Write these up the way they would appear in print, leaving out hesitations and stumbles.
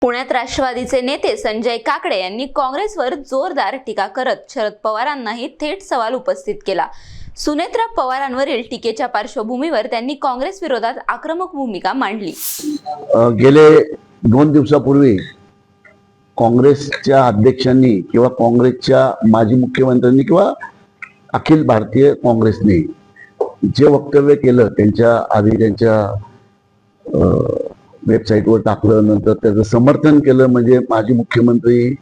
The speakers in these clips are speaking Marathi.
पुण्यात राष्ट्रवादीचे नेते संजय काकडे यांनी काँग्रेसवर जोरदार टीका करत शरद पवारांनाही थेट सवाल उपस्थित केला। सुनेत्रा पवारांवरील टीकेच्या पार्श्वभूमीवर त्यांनी काँग्रेस विरोधात आक्रमक भूमिका मांडली। गेले 2 दिवसापूर्वी काँग्रेसच्या अध्यक्षांनी किंवा काँग्रेसच्या माजी मुख्यमंत्र्यांनी किंवा अखिल भारतीय काँग्रेसने जे वक्तव्य केलं त्यांच्या आधी त्यांच्या वेबसाईटवर टाकलं, नंतर त्याचं समर्थन केलं। म्हणजे माजी मुख्यमंत्री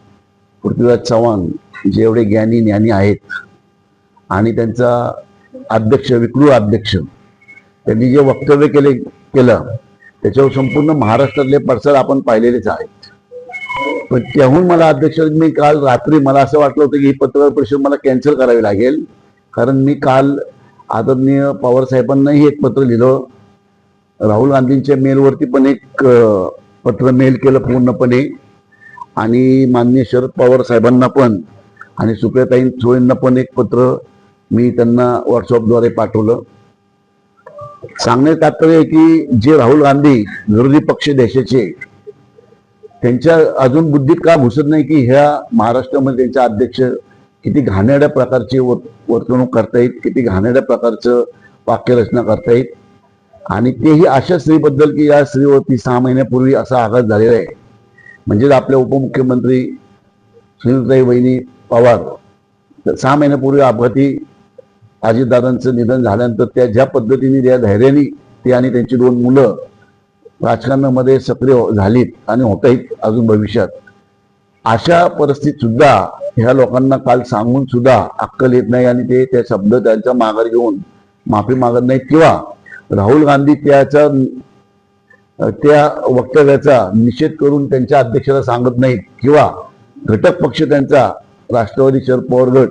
पृथ्वीराज चव्हाण जे एवढे ज्ञानी आहेत आणि त्यांचा अध्यक्ष विक्रू अध्यक्ष त्यांनी जे वक्तव्य केलं त्याच्यावर संपूर्ण महाराष्ट्रातले पडसाद आपण पाहिलेलेच आहेत। पण त्याहून मला अध्यक्ष मी काल रात्री मला असं वाटलं होतं की ही पत्रकार परिषद मला कॅन्सल करावी लागेल, कारण मी काल आदरणीय पवार साहेबांनाही एक पत्र लिहिलं, राहुल गांधींच्या मेलवरती पण एक पत्र मेल केलं पूर्णपणे, आणि माननीय शरद पवार साहेबांना पण आणि सुप्रियाताई सुळेंना पण एक पत्र मी त्यांना व्हॉट्सअपद्वारे पाठवलं। सांगण्यात तात्पर्य आहे की जे राहुल गांधी विरोधी पक्ष देशाचे त्यांच्या अजून बुद्धीत का घुसत नाही की ह्या महाराष्ट्रामध्ये त्यांचा अध्यक्ष किती घाणेरड्या प्रकारची वर्तणूक करतायत, किती घाणेरड्या प्रकारचं वाक्यरचना करतायत, आणि तेही अशा स्त्रीबद्दल की या स्त्रीवरती 6 महिन्यापूर्वी असा आघात झालेला आहे। म्हणजे आपल्या उपमुख्यमंत्री सुनीताताई वहिनी पवार 6 महिन्यापूर्वी अपघाती अजितदादांचं निधन झाल्यानंतर त्या ज्या पद्धतीने त्या धैर्याने ते आणि त्यांची 2 मुलं राजकारणामध्ये सक्रिय झालीत आणि होत आहेत अजून भविष्यात, अशा परिस्थितीत सुद्धा ह्या लोकांना काल सांगून सुद्धा अक्कल येत नाही आणि ते त्या शब्द त्यांचा माघार घेऊन माफी मागत नाहीत किंवा राहुल गांधी त्या वक्तव्याचा निषेध करून त्यांच्या अध्यक्षाला सांगत नाहीत किंवा घटक पक्ष त्यांचा राष्ट्रवादी शरद पवार गट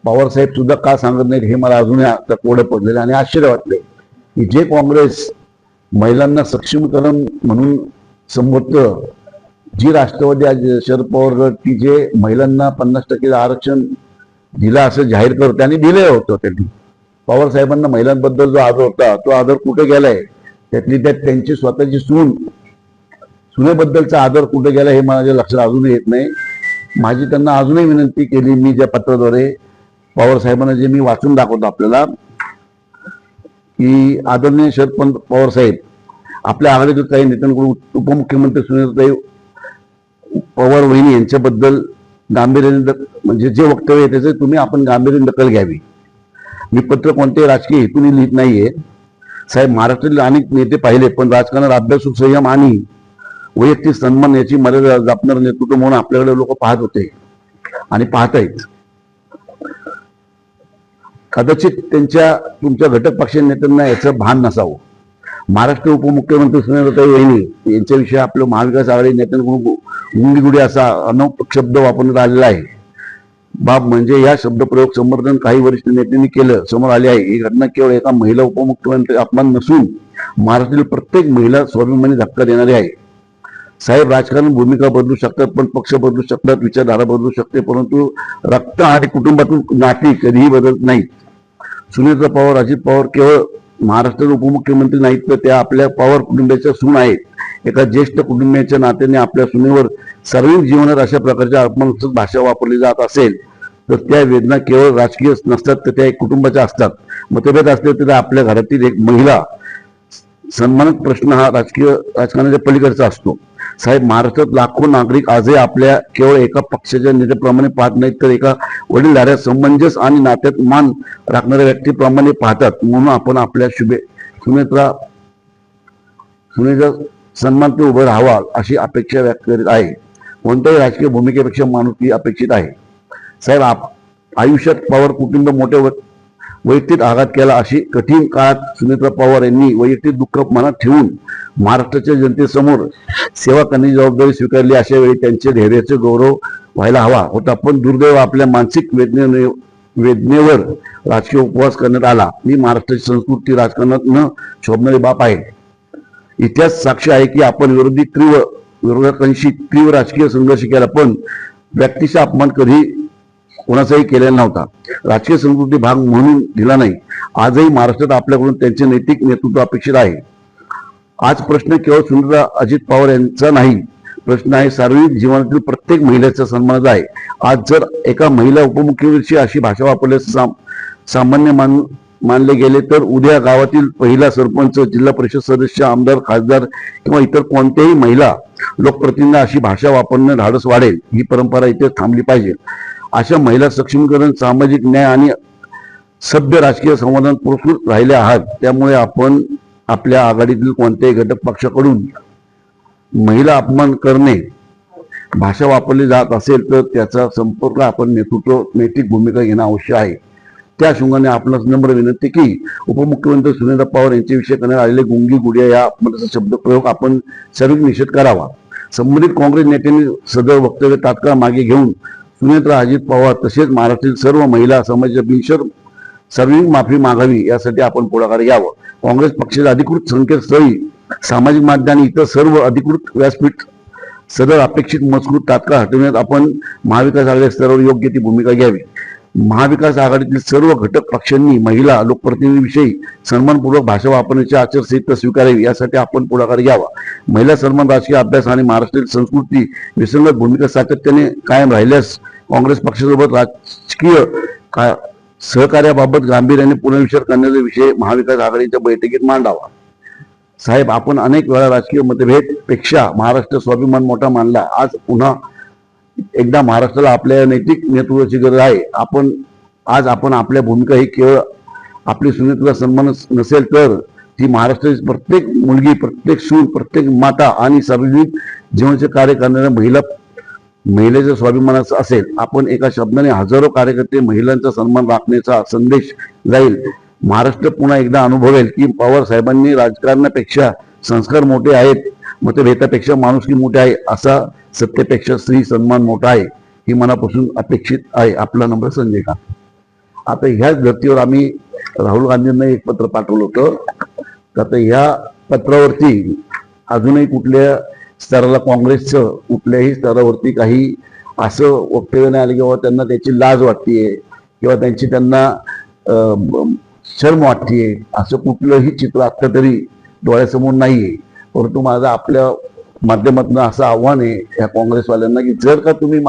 पवारसाहेब सुद्धा का सांगत नाहीत हे मला अजूनही आता कोडं पडलेलं आणि आश्चर्य वाटले की जे काँग्रेस महिलांना सक्षमीकरण म्हणून संबोधतं, जी राष्ट्रवादी आज शरद पवार गट की जे महिलांना 50% आरक्षण दिलं असं जाहीर करत त्यांनी दिलं होतं, त्यांनी पवार साहेबांना महिलांबद्दल जो आदर होता तो आदर कुठे गेलाय, त्यातली त्यात त्यांची स्वतःची सुनेबद्दलचा आदर कुठे गेला हे माझ्या लक्षात अजूनही येत नाही। माझी त्यांना अजूनही विनंती केली मी ज्या पत्राद्वारे पवार साहेबांना जे मी वाचून दाखवतो आपल्याला की आदरणीय शरद पवार साहेब आपल्या आघाडीतील काही नेत्यांकडून उपमुख्यमंत्री सुनीताताई पवार वहिनी यांच्याबद्दल गांभीर्याने म्हणजे जे वक्तव्य आहे त्याचे तुम्ही आपण गांभीर्याने दखल घ्यावी। मी पत्र कोणत्याही राजकीय हेतूने लिहित नाहीये साहेब, महाराष्ट्रातील अनेक नेते पाहिले पण राजकारणात अभ्यासू संयम आणि वैयक्तिक सन्मान याची मर्यादा जपणार नेतृत्व म्हणून आपल्याकडे लोक पाहत होते आणि पाहत आहेत। कदाचित तुमच्या घटक पक्ष नेत्यांना याचं भान नसावं। महाराष्ट्र उपमुख्यमंत्री सुनीताताई वहिनी यांच्याविषयी आपलं महाविकास आघाडी नेत्यांकडून गुंडीगुडी असा अनौकिक शब्द वापरण्यात आलेला आहे। बाब म्हणजे या शब्दप्रयोग समर्थन काही वरिष्ठ नेत्यांनी केलं समोर आले आहे। ही घटना केवळ एका महिला उपमुख्यमंत्री अपमान नसून महाराष्ट्रातील प्रत्येक महिला स्वाभिमानी धक्का देणारी आहे। साहेब, राजकारण भूमिका बदलू शकतात, पण पक्ष बदलू शकतात, विचारधारा बदलू शकते, परंतु रक्त आणि कुटुंबातून नाती कधीही बदलत नाहीत। सुनीता पवार अजित पवार केवळ महाराष्ट्राचे उपमुख्यमंत्री नाहीत तर त्या आपल्या पवार कुटुंबाच्या सून आहेत। एका ज्येष्ठ कुटुंबियाच्या नात्याने आपल्या सुनेवर सार्वजनिक जीवनात अशा प्रकारच्या अपमानास्पद भाषा वापरली जात असेल तर त्या वेदना केवळ राजकीय नसतात तर त्या एक कुटुंबाच्या असतात। मतभेद असले तरी आपल्या घरातील एक महिला सन्मानक प्रश्न हा राजकारणाच्या पलीकडचा असतो। साहेब, महाराष्ट्रात लाखो नागरिक आजही आपल्या केवळ एका पक्षाच्या नेत्याप्रमाणे पाहत नाहीत तर एका वडीलधाऱ्या समंजस आणि नात्यात मान राखणाऱ्या व्यक्तीप्रमाणे पाहतात। म्हणून आपण आपल्या सुनेचा सन्मानाने उभं राहावा अशी अपेक्षा व्यक्त करीत आहे। कोणत्याही राजकीय भूमिकेपेक्षा माणुसकी अपेक्षित आहे। साहेब, आयुष्यात पवार कुटुंब मोठ्या वैयक्तिक आघात केला, अशी कठीण काळात सुनीता पवार यांनी वैयक्तिक दुःख मनात ठेवून महाराष्ट्राच्या जनतेसमोर सेवा करण्याची जबाबदारी स्वीकारली। अशा वेळी त्यांचे धैर्याचे गौरव व्हायला हवा होता, पण दुर्दैव आपल्या मानसिक वेदनेवर राजकीय उपवास करण्यात आला। मी महाराष्ट्राची संस्कृती राजकारणात न शोभणारी बाब आहे। इतिहास साक्ष आहे की आपण विरोधकांशी तीव्र राजकीय संघर्ष केला, पण व्यक्तीचा अपमान कधी कोणाचाही केलेला नव्हता, राजकीय संस्कृती भाग म्हणून दिला नाही। आजही महाराष्ट्रात आपल्याकडून त्यांचे नैतिक नेतृत्व अपेक्षित आहे। आज प्रश्न केवळ सुनीता अजित पवार यांचा नाही, प्रश्न आहे सार्वजनिक जीवनातील प्रत्येक महिलेचा सन्मान आहे. आज जर एका महिला उपमुख्यमंत्रीची अशी भाषा वापरल्यास सामान्य मानले गेले तर उद्या गावातील पहिला सरपंच, जिल्हा परिषद सदस्य, आमदार, खासदार किंवा इतर कोणत्याही महिला लोकप्रतिनिधी अशी भाषा वापरणे धाडस वाढेल. ही परंपरा इथे थांबली पाहिजे. अशा महिला सक्षमीकरण, सामाजिक न्याय आणि सभ्य राजकीय संवादात पुरस्कृत राहिले आहात. त्यामुळे आपण आपल्या आघाडीतील कोणत्याही घटक पक्षाकडून महिला अपमान करणे भाषा वापरली जात असेल तर त्याचा संपर्क आपण नैतिक भूमिका घेणं आवश्यक आहे. त्या अनुषंगाने आपणास नम्र विनंती की उपमुख्यमंत्री सुनेत्रा पवार यांच्याविषयी करण्यात आलेले गुंगी गुडिया या अपमानाचा शब्दप्रयोग आपण सर्व निषेध करावा. संबंधित काँग्रेस नेत्यांनी सदर वक्तव्य तात्काळ मागे घेऊन सुनेत्रा अजित पवार तसेच महाराष्ट्रातील सर्व महिला समाजाच्या बिनशर्त सार्वजनिक माफी मागावी यासाठी आपण पुढाकार घ्यावं. काँग्रेस पक्षाच्या अधिकृत संकेतस्थळी, सामाजिक माध्यम आणि इतर सर्व अधिकृत व्यासपीठ सदर अपेक्षित मजकूर तात्काळ हटवण्यात आपण महाविकास आघाडी स्तरावर योग्य ती भूमिका घ्यावी. महाविकास आघाडीतील सर्व घटक पक्षांनी महिला लोकप्रतिनिधींविषयी सन्मानपूर्वक भाषा वापरण्याची आचारसंहिता स्वीकारावी यासाठी आपण पुढाकार घ्यावा. महिला सन्मान, राजकीय अभ्यास आणि महाराष्ट्रातील संस्कृती विसंगत भूमिका सातत्याने कायम राहिल्यास काँग्रेस पक्षासोबत राजकीय सहकार्याबाबत गांभीर्याने पुनर्विचार करण्याचा विषय महाविकास आघाडीच्या बैठकीत मांडावा. साहेब, आपण अनेक वेळा राजकीय मतभेद पेक्षा महाराष्ट्र स्वाभिमान मोठा मानला. आज पुन्हा एकदा महाराष्ट्राला आपल्या नैतिक नेतृत्वाची गरज आहे. आपण आपल्या भूमिका ही केवळ आपली सुनेत्रा सन्मान नसेल तर ती महाराष्ट्राची प्रत्येक मुलगी, प्रत्येक सून, प्रत्येक माता आणि सार्वजनिक जीवनाचे कार्य करणाऱ्या महिलेच्या स्वाभिमानाचा असेल. आपण एका शब्दाने हजारो कार्यकर्ते महिलांचा सन्मान राखण्याचा संदेश जाईल. महाराष्ट्र पुन्हा एकदा अनुभवेल की पवार साहेबांनी राजकारणापेक्षा संस्कार मोठे आहेत, मतभेदापेक्षा माणुसकी मोठे आहे, असा सत्तेपेक्षा स्त्री सन्मान मोठा आहे. ही मनापासून अपेक्षित आहे. आपला नंबर संजय का. आता ह्याच धर्तीवर आम्ही राहुल गांधींना एक पत्र पाठवलं होतं. आता ह्या पत्रावरती अजूनही कुठल्या स्तराला, काँग्रेसचं कुठल्याही स्तरावरती काही असं वक्तव्य नाही आलं किंवा त्यांना त्याची लाज वाटतेय किंवा त्यांना शर्म वाटतेय, असं कुठलंही चित्र आता तरी डोळ्यासमोर नाहीये. परंतु माझं आपल्या माध्यमातून असं आव्हान आहे या काँग्रेसवाल्यांना की जर का तुम्ही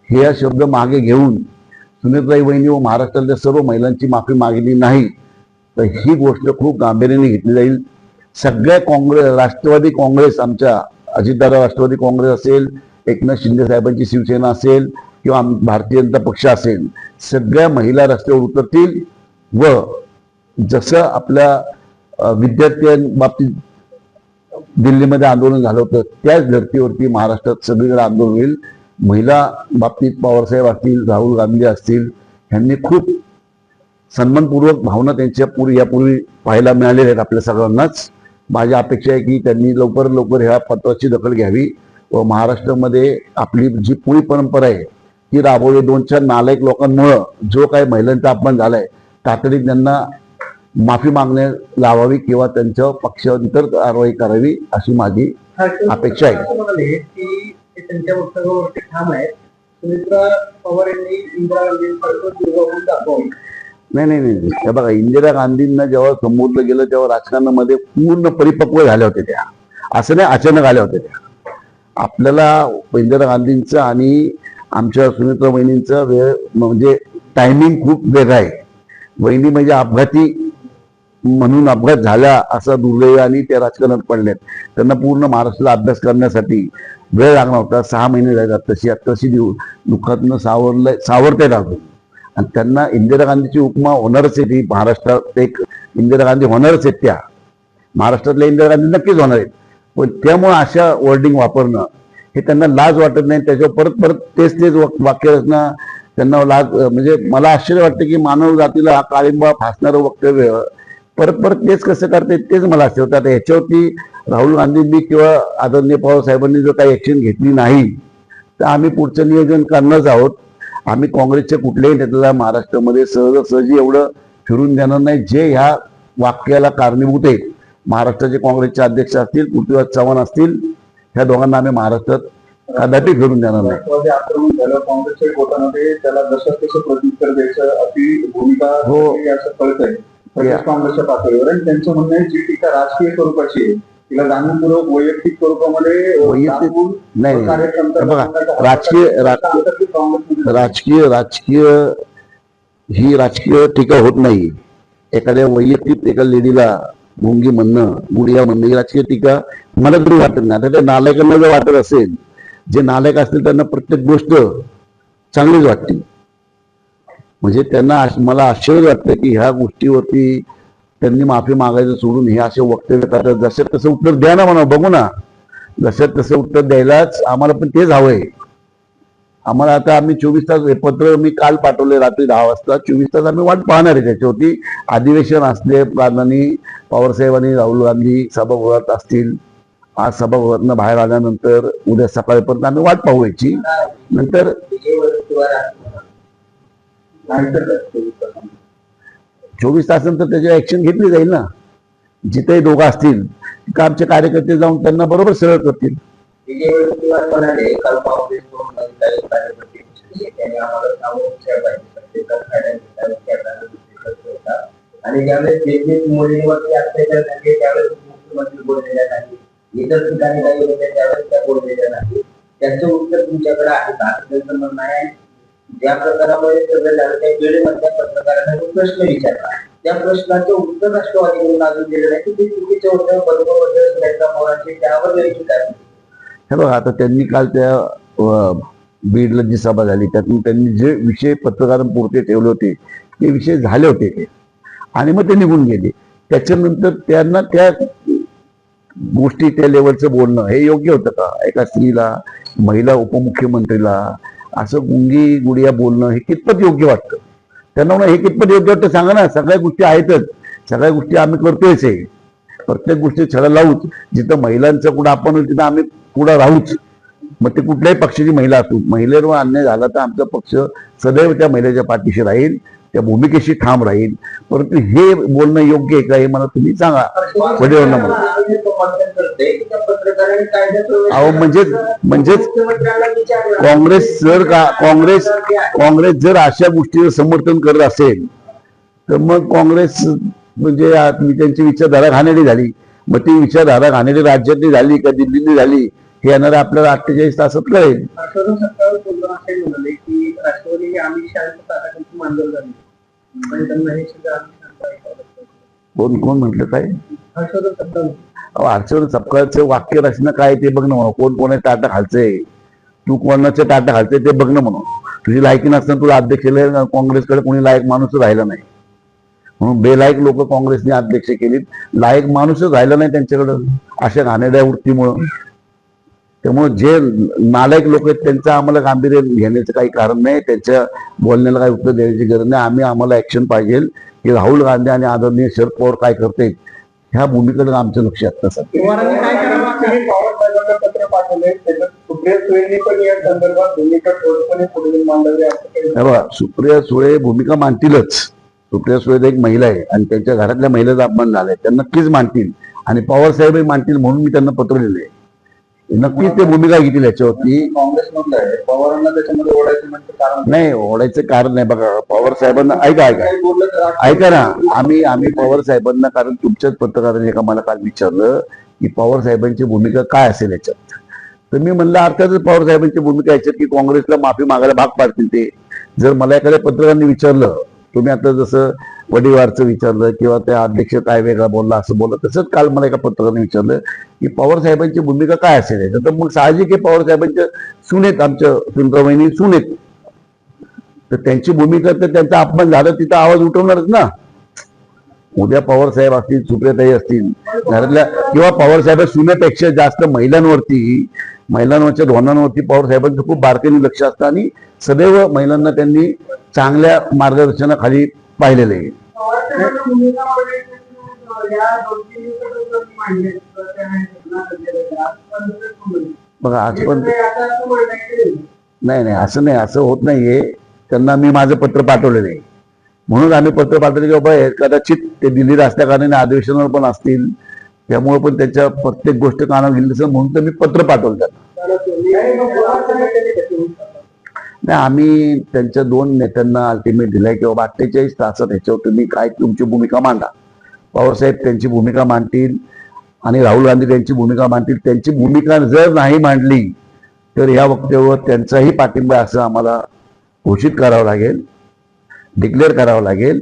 हे शब्द मागे घेऊन सुनेत्राई वहिनी व महाराष्ट्रातल्या सर्व महिलांची माफी मागली नाही तर ही गोष्ट खूप गांभीर्याने घेतली जाईल. सगळ्या राष्ट्रवादी काँग्रेस, आमच्या अजितदादा राष्ट्रवादी काँग्रेस असेल, एकनाथ शिंदे साहेबांची शिवसेना असेल किंवा भारतीय जनता पक्ष असेल, सगळ्या महिला रस्त्यावर उतरतील व जसं आपल्या विद्यार्थ्यांबाबतीत दिल्लीमध्ये आंदोलन झालं होतं त्याच धर्तीवरती महाराष्ट्रात सगळीकडे आंदोलन होईल. महिला बाबतीत पवारसाहेब असतील, राहुल गांधी असतील, यांनी खूप सन्मानपूर्वक भावना त्यांच्या यापूर्वी पाहायला मिळालेल्या आहेत आपल्या सगळ्यांनाच. माझी अपेक्षा आहे की त्यांनी लवकर ह्या पत्राची दखल घ्यावी व महाराष्ट्रामध्ये आपली जी पुरी परंपरा आहे ती राबवली. 2-4 नालायक लोकांमुळं जो काही महिलांचा अपमान झालाय तातडीने त्यांना माफी मागणे लावावी किंवा त्यांच्या पक्षांतर कारवाई करावी अशी माझी अपेक्षा आहे. त्यांच्या वक्तव्यावरती ठाम आहे. सुनेत्रा पवार यांनी इंदिरा गांधींसारखं दुर्गावून दाखवलं. नाही, हे बघा, इंदिरा गांधींना जेव्हा संबोधलं गेलं तेव्हा राजकारणामध्ये पूर्ण परिपक्व झाल्या होत्या त्या, असं नाही अचानक आल्या होत्या त्या. आपल्याला इंदिरा गांधींचं आणि आमच्या सुनेत्रा वहिनींचा वेळ म्हणजे टायमिंग खूप वेगळा आहे. वहिनी म्हणजे अपघाती म्हणून अपघात झाला असा दुर्दैव आणि त्या राजकारणात पडल्यात. त्यांना पूर्ण महाराष्ट्राला अभ्यास करण्यासाठी वेळ लागणार होता. 6 महिने झाले. तशी दुःखातनं सावरता अजून. आणि त्यांना इंदिरा गांधीची उपमा होणारच आहे. ती महाराष्ट्रात एक इंदिरा गांधी होणारच आहेत. त्या महाराष्ट्रातल्या इंदिरा गांधी नक्कीच होणार आहेत. पण त्यामुळे अशा वर्डिंग वापरणं हे त्यांना लाज वाटत नाही. त्याच्यावर परत तेच वाक्य रचना त्यांना लाज, म्हणजे मला आश्चर्य वाटतं की मानव जातीला हा काळिंबा फासणारं वक्तव्य परत तेच कसं करते तेच मला आश्चर्य होतं. आता ह्याच्यावरती राहुल गांधींनी किंवा आदरणीय पवार साहेबांनी जर काही ऍक्शन घेतली नाही तर आम्ही पुढचं नियोजन करणारच आहोत. आम्ही काँग्रेसच्या कुठल्याही नेत्याला महाराष्ट्रामध्ये सहजासहजी एवढं फिरून देणार नाही जे ह्या वाक्याला कारणीभूत आहेत. महाराष्ट्राचे काँग्रेसचे अध्यक्ष असतील, पृथ्वीराज चव्हाण असतील, ह्या दोघांना आम्ही महाराष्ट्रात कदापि फिरून देणार नाही. आक्रमण झालं काँग्रेसच्या गोटामध्ये, त्याला जसं तसं प्रत्युत्तर द्यायचं अशी भूमिका असं कळत आहे काँग्रेसच्या पातळीवर. आणि त्यांचं म्हणणं आहे जी टीका राजकीय स्वरूपाची आहे तिला जाणीवपूर्वक वैयक्तिक स्वरूपामध्ये वैयक्तिक दाखवून नाही कार्यक्षमता हे बघा, दाखवण्याचा राजकीय आंतरराष्ट्रीय काँग्रेसमध्ये राजकीय ही राजकीय टीका होत नाही. एखाद्या वैयक्तिक एका लेडीला गुंगी म्हणणं, गुडिया म्हणणं ही राजकीय टीका मला तरी वाटत नाही. आता त्या नालायकांना जर वाटत असेल, जे नालायक असतील त्यांना प्रत्येक गोष्ट चांगलीच वाटते. म्हणजे त्यांना मला आश्चर्य वाटतं की ह्या गोष्टीवरती त्यांनी माफी मागायचं सोडून हे असे वक्तव्य करतात. जसं तसं उत्तर द्या ना म्हणा, बघू ना. जसं तसं उत्तर द्यायलाच आम्हाला पण तेच हवंय. आम्हाला आता आम्ही 24 तास हे पत्र मी काल पाठवले रात्री 10 वाजता. 24 तास आम्ही वाट पाहणार आहे त्याच्यावरती. अधिवेशन असले प्राधानी पवारसाहेबांनी राहुल गांधी सभागृहात असतील. आज सभागृहातनं बाहेर आल्यानंतर उद्या सकाळपर्यंत आम्ही वाट पाहू याची. नंतर 24 तासानंतर त्याची ऍक्शन घेतली जाईल ना. जिथे दोघं असतील का आमचे कार्यकर्ते जाऊन त्यांना बरोबर सरळ करतील. आणि ज्यावेळेस मुलींवरती अत्याचार झाले त्यावेळेस मुख्यमंत्री बोललेल्या नाही, इतर ठिकाणी काही होते त्यावेळेस त्या बोललेल्या नाही. त्याचं उत्तर तुमच्याकडे आहे का असं त्यांचं म्हणणं आहे. ज्या प्रकारामुळे सगळं झालं त्या वेळेमधल्या पत्रकारांना जो प्रश्न विचारला त्या प्रश्नाचं उत्तर राष्ट्रवादीकडून अजून दिलं नाही की ते चुकीचे होते. बरोबर सुनेत्रा पवारांची त्यावर टीका केली. हे बघा, आता त्यांनी काल त्या बीडला जी सभा झाली त्यातून त्यांनी जे विषय पत्रकारांपुरते ठेवले होते ते विषय झाले होते ते, आणि मग ते निघून गेले. त्याच्यानंतर त्यांना त्या गोष्टी त्या लेवलचं बोलणं हे योग्य होतं का? एका स्त्रीला, महिला उपमुख्यमंत्रीला असं गुंगी गुडिया बोलणं हे कितपत योग्य वाटतं? त्यांना म्हणा हे कितपत योग्य वाटतं सांगा ना. सगळ्या गोष्टी आहेतच, सगळ्या गोष्टी आम्ही करतोयच आहे. प्रत्येक गोष्टी छळा लावूच. जिथं महिलांचं कुठं आपण तिथं आम्ही पुढं राहूच. मग ते कुठल्याही पक्षाची महिला असू, महिलेवर अन्याय झाला तर आमचा पक्ष सदैव त्या महिलेच्या पाठीशी राहील, त्या भूमिकेशी ठाम राहील. परंतु हे बोलणं योग्य आहे का हे मला तुम्ही सांगा. वडील अहो म्हणजेच काँग्रेस जर अशा गोष्टीवर समर्थन करत असेल तर मग काँग्रेस म्हणजे मी त्यांची विचारधारा घाणेरडी झाली. मग ती विचारधारा घाणेरडी राज्यातली झाली का दिल्लीतली झाली हे येणाऱ्या आपल्याला 48 तासात कळेल. कोण म्हटलं काय? हर्षवर्धन सपकाळचं वाक्य रचना काय ते बघणं म्हणून. कोण कोणाचे टाटा खालचंय, तू कोणाचे टाटा खालचंय ते बघणं म्हणून. तुझी लायकी नसताना तुला अध्यक्ष केलं. काँग्रेसकडे कोणी लायक माणूस राहिला नाही म्हणून बेलायक लोक काँग्रेसने अध्यक्ष केलीत. लायक माणूसच राहिला नाही त्यांच्याकडं अशा घाणेरड्या वृत्तीमुळं. त्यामुळे जे नालायक लोक आहेत त्यांचं आम्हाला गांभीर्य घेण्याचं काही कारण नाही. त्यांच्या बोलण्याला काही उत्तर द्यायची गरज नाही. आम्हाला ऍक्शन पाहिजे की राहुल गांधी आणि आदरणीय शरद पवार काय करते ह्या भूमिकेकडे आमचं लक्ष आहे. पत्र पाठवले त्याच्यात सुप्रिया सुळेंनी पण या संदर्भात भूमिका ठोसपणे पुढे मांडली आहे. सुप्रिया सुळे भूमिका मांडतीलच. सुप्रिया सुळे एक महिला आहे आणि त्यांच्या घरातल्या महिलेचा अपमान झालाय. त्या नक्कीच मांडतील आणि पवार साहेबही मांडतील म्हणून मी त्यांना पत्र लिहिले. नक्कीच ते भूमिका घेतील याच्यावरती. काँग्रेस मधलं आहे पवारांना त्याच्यामध्ये ओढायचं म्हणजे कारण नाही, ओढायचं कारण नाही. बघा पवार साहेबांना ऐका ना. आम्ही पवार साहेबांना, कारण तुमच्याच पत्रकारांनी एका मला काल विचारलं की पवार साहेबांची भूमिका काय असेल याच्यात. तर मी म्हणलं अर्थातच पवार साहेबांची भूमिका याच्यात की काँग्रेसला माफी मागायला भाग पाडतील ते. जर मला एखाद्या पत्रकारांनी विचारलं, तुम्ही आता जसं वडीवारचं विचारलं किंवा त्या अध्यक्ष काय वेगळा बोलला असं बोललं, तसंच काल मला एका पत्रकाराने विचारलं की पवार साहेबांची भूमिका काय असेल याच्यात. तर मग साहजिक आहे पवार साहेबांच्या सुनेत, आमच्या सुंदरवहिनी सुनेत, तर त्यांची भूमिका, तर त्यांचा अपमान झाला तिथं आवाज उठवणारच ना. उद्या पवार साहेब असतील, सुप्रियाताई असतील घरातल्या, किंवा पवार साहेब सुनेपेक्षा जास्त महिलांवरच्या धोरणांवरती पवार साहेबांचं खूप बारकाईने लक्ष असतं आणि सदैव महिलांना त्यांनी चांगल्या मार्गदर्शनाखाली पाहिलेलं आहे. बघा आज पण नाही असं नाही, असं होत नाहीये. त्यांना मी माझं पत्र पाठवलेलं आहे म्हणून आम्ही पत्र पाठवले की बाबा कदाचित ते दिल्लीत असल्या कारणाने अधिवेशनावर पण असतील, त्यामुळे पण त्याच्या प्रत्येक गोष्ट कानावर घेतली असेल म्हणून तर मी पत्र पाठवलं त्यांना. नाही, आम्ही त्यांच्या 2 नेत्यांना अल्टिमेट दिलाय की बाबा 48 तासात ह्याच्यावर तुम्ही काय तुमची भूमिका मांडा. पवारसाहेब त्यांची भूमिका मांडतील. आणि राहुल गांधी त्यांची भूमिका मांडतील. त्यांची भूमिका जर नाही मांडली तर या वक्तव्यावर त्यांचाही पाठिंबा असं आम्हाला घोषित करावं लागेल, डिक्लेअर करावं लागेल.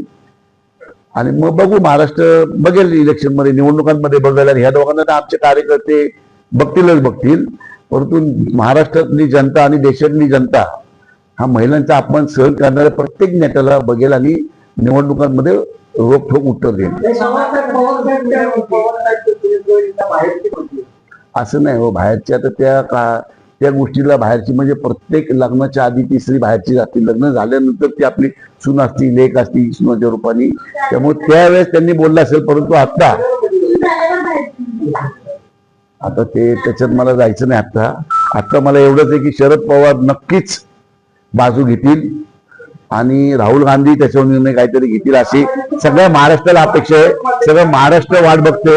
आणि मग बघू, महाराष्ट्र बघेल इलेक्शनमध्ये, निवडणुकांमध्ये बघेल. आणि ह्या दोघांना तर आमचे कार्यकर्ते बघतीलच बघतील, परंतु महाराष्ट्रातली जनता आणि देशातली जनता हा महिलांचा अपमान सहन करणाऱ्या प्रत्येक नेत्याला बघेल आणि निवडणुकांमध्ये रोखोक उत्तर देईल. असं नाही हो, बाहेरच्या तर त्या गोष्टीला बाहेरची म्हणजे प्रत्येक लग्नाच्या आधी तिसरी बाहेरची असते, लग्न झाल्यानंतर ती आपली सून असती, लेक असती सुनाच्या रूपाने. त्यामुळे त्यावेळेस त्यांनी बोललं असेल, परंतु आता ते त्याच्यात मला जायचं नाही. आता मला एवढंच आहे की शरद पवार नक्कीच बाजू घेतील आणि राहुल गांधी त्याच्यावर निर्णय काहीतरी घेतील अशी सगळ्या महाराष्ट्राला अपेक्षा आहे. सगळं महाराष्ट्र वाट बघते.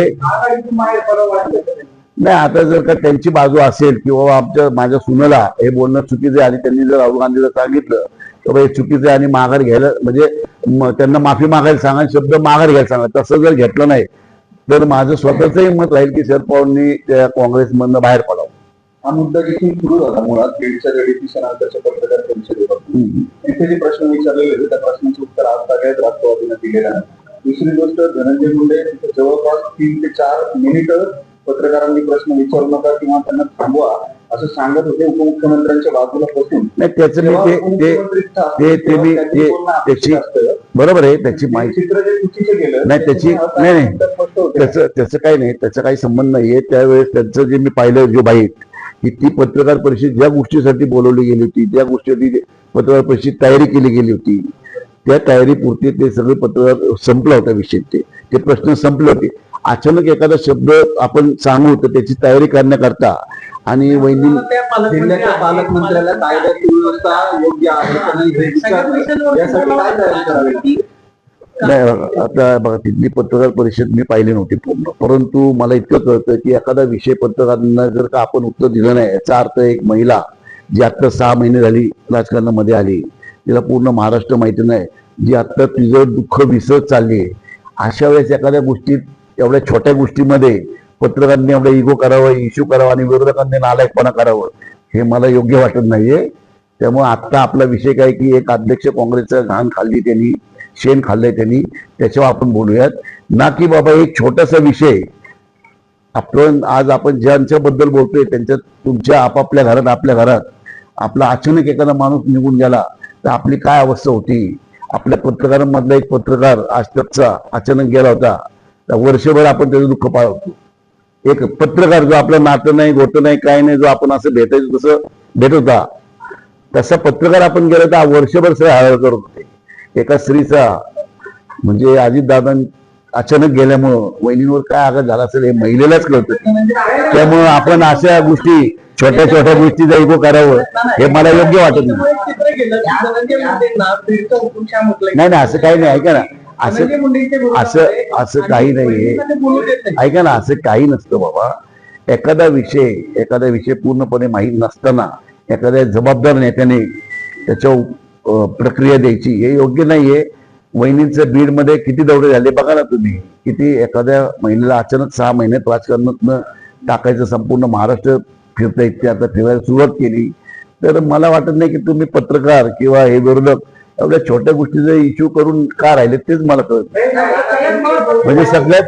नाही, आता जर का त्यांची बाजू असेल की बाबा माझ्या सुनेला हे बोलणं चुकीचं आहे आणि त्यांनी जर राहुल गांधीला सांगितलं तर हे चुकीचं आहे आणि माघार घ्यायला म्हणजे त्यांना माफी मागायला सांगा, शब्द माघार घ्यायला सांगा, तसं जर घेतलं नाही तर माझं स्वतःचंही मत राहील की शरद पवारांनी त्या काँग्रेसमधनं बाहेर पडावं. हा मुद्दा जिथून सुरू झाला मुळात बीडच्या रेडिफिकेशनच्या पत्रकार परिषदेपासून तिथे जे प्रश्न विचारलेले होते त्या प्रश्नाचं उत्तर आज सगळ्यात राष्ट्रवादीनं दिलेलं आहे. दुसरी गोष्ट, धनंजय मुंडे जवळपास 3 ते 4 मिनिट पत्रकारांनी प्रश्न विचारू नका किंवा त्यांना थांबवा असं सांगत होते उपमुख्यमंत्र्यांच्या बाजूला बसून. नाही, त्याचं मी त्याची बरोबर आहे, त्याची माहिती चित्र जे चुकीचं गेलं नाही, त्याची नाही त्याचं काही नाही, त्याचा काही संबंध नाहीये. त्यावेळेस त्यांचं जे मी पाहिलं जो बाईट की ती पत्रकार परिषद ज्या गोष्टीसाठी बोलवली गेली होती, त्या गोष्टीसाठी पत्रकार परिषद तयारी केली गेली होती, त्या तयारीपुरती ते सगळे पत्रकार संपला होता विषय, ते प्रश्न संपले होते. अचानक एखादा शब्द आपण सांगू तर त्याची तयारी करण्याकरता आणि वैदिक जिल्ह्याच्या पालकमंत्र्याला कायद्याची व्यवस्था योग्य आहे का नाही हे यासाठी काय तयारी करावी? नाही, आता बघा, तिथली पत्रकार परिषद मी पाहिली नव्हती पूर्ण, परंतु मला इतकं कळतं की एखादा विषय पत्रकारांना जर का आपण उत्तर दिलं नाही, याचा अर्थ एक महिला जी आता 6 महिने झाली राजकारणामध्ये आली, तिला पूर्ण महाराष्ट्र माहिती नाही, जी आता तिचं दुःख विसरत चालली, अशा वेळेस एखाद्या गोष्टीत, एवढ्या छोट्या गोष्टीमध्ये पत्रकारांनी एवढा इगो करावा, इश्यू करावा आणि विरोधकांनी नालायकपणा करावं, हे मला योग्य वाटत नाहीये. त्यामुळे आता आपला विषय काय की एक अध्यक्ष काँग्रेसचा घाण खाल्ली त्यांनी, शेण खाल्लंय त्यांनी, त्याच्यावर आपण बोलूयात ना की बाबा एक छोटासा विषय. आज आपण ज्यांच्याबद्दल बोलतोय त्यांच्यात तुमच्या आपापल्या घरात, आपल्या घरात आपला अचानक एखादा माणूस निघून गेला तर आपली काय अवस्था होती. आपल्या पत्रकारांमधला एक पत्रकार आजतकचा अचानक गेला होता, तर वर्षभर आपण त्याचं दुःख पाळतो. एक पत्रकार जो आपलं नातं नाही, गोट नाही, काय नाही, जो आपण असं भेटायचं तसं भेट होता, तसा पत्रकार आपण गेला तर वर्षभर सगळं हळहळ करत होते. एका स्त्रीचा म्हणजे अजितदादा अचानक गेल्यामुळं वहिनीवर काय आघात झाला असेल हे महिलेलाच कळतं. त्यामुळं आपण अशा गोष्टी, छोट्या छोट्या गोष्टीचा इगो करावं हे मला योग्य वाटत नाही. नाही, असं काही नाही. ऐका ना, असं काही नाहीये. ऐका ना, असं काही नसतं बाबा. एखादा विषय पूर्णपणे माहीत नसताना एखाद्या जबाबदार नेत्याने त्याच्यावर प्रक्रिया द्यायची हे योग्य नाहीये. वहिनींचं बीडमध्ये किती दौरे झाले बघा ना तुम्ही, किती एखाद्या महिलेला अचानक 6 महिन्यात राजकारणातनं टाकायचं, संपूर्ण महाराष्ट्र फिरता येते, आता फिरायला सुरुवात केली. तर मला वाटत नाही की तुम्ही पत्रकार किंवा हे विरोधक एवढ्या छोट्या गोष्टीचा इश्यू करून का राहिले तेच मला कळत. म्हणजे सगळ्यात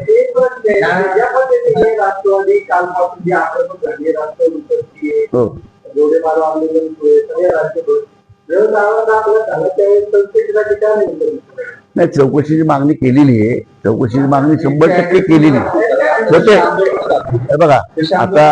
राष्ट्रवादी कालपासून जे आक्रमक झाली, राष्ट्रवादी नाही, चौकशीची मागणी केलेली आहे. चौकशीची मागणी 100% केलेली आहे. बघा आता